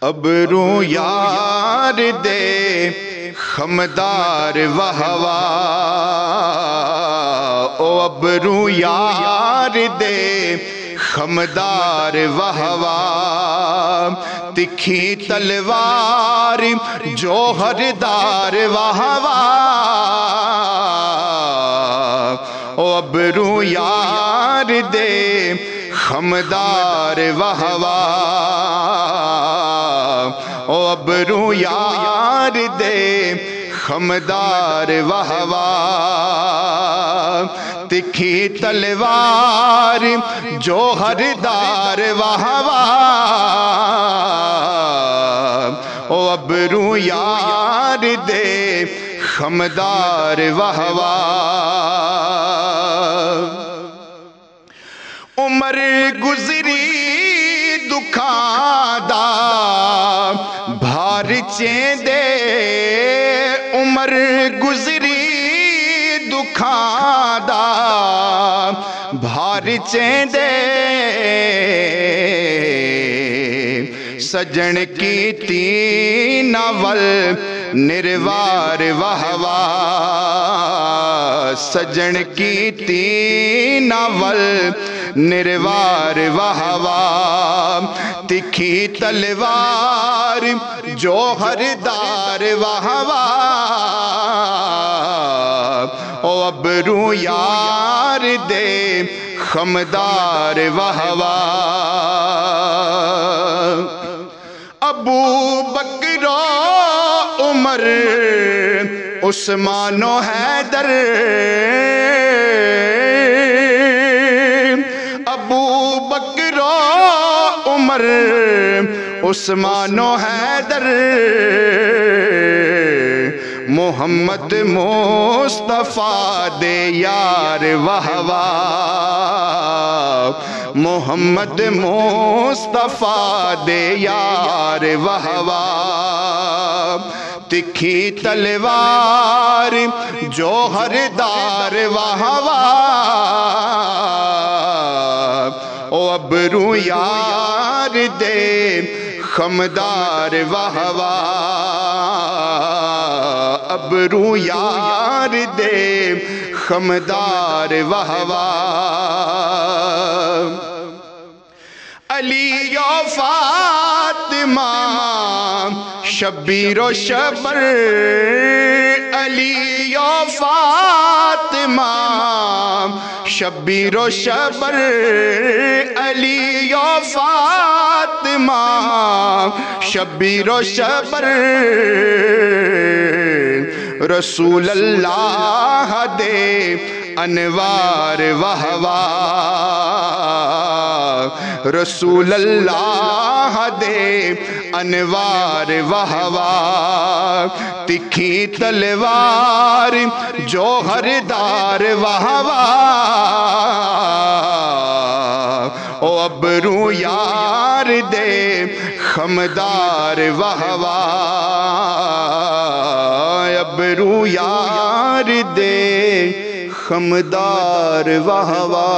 ابرو یار دے خمدار وہوا، او ابرو یار دے خمدار وہوا، تکھی تلوار جوہردار وہوا، او ابرو یار دے خمدار وہوا، او ابرو یار دے خمدار وہوا، تکھی تلوار جوہردار وہوا، او ابرو یار دے خمدار وہوا، عمر گزری دکھاں دا بھار چیندے، عمر گزری دکھاں دا بھار چیندے، سجن کی تین ول نروار وہوا، سجن کی تین ول نروار وہوا، تکھی تلوار جوہردار وہوا، او ابرو یار دے خمدار وہوا، ابو بکر و عمر عثمان و حیدر، ابو بکر و عمر عثمان و حیدر، محمد مصطفیٰ دے یار وہوا، محمد مصطفیٰ دے یار وہوا، تکھی تلوار جوہردار وہوا، او ابرو یار دے خمدار وہوا، ابرو یار دے خمدار وہوا، علی و فاطمہ شبیر و شبر، علی و فاطمہ شبیر و شبر، علی و فاطمہ شبیر و شبر، رسول اللہ دے انوار وہوا، رسول اللہ دے انوار وہوا، تکھی تلوار جوہردار وہوا، او ابرو یار دے خمدار وہوا، ابرو یار دے خمدار وہوا۔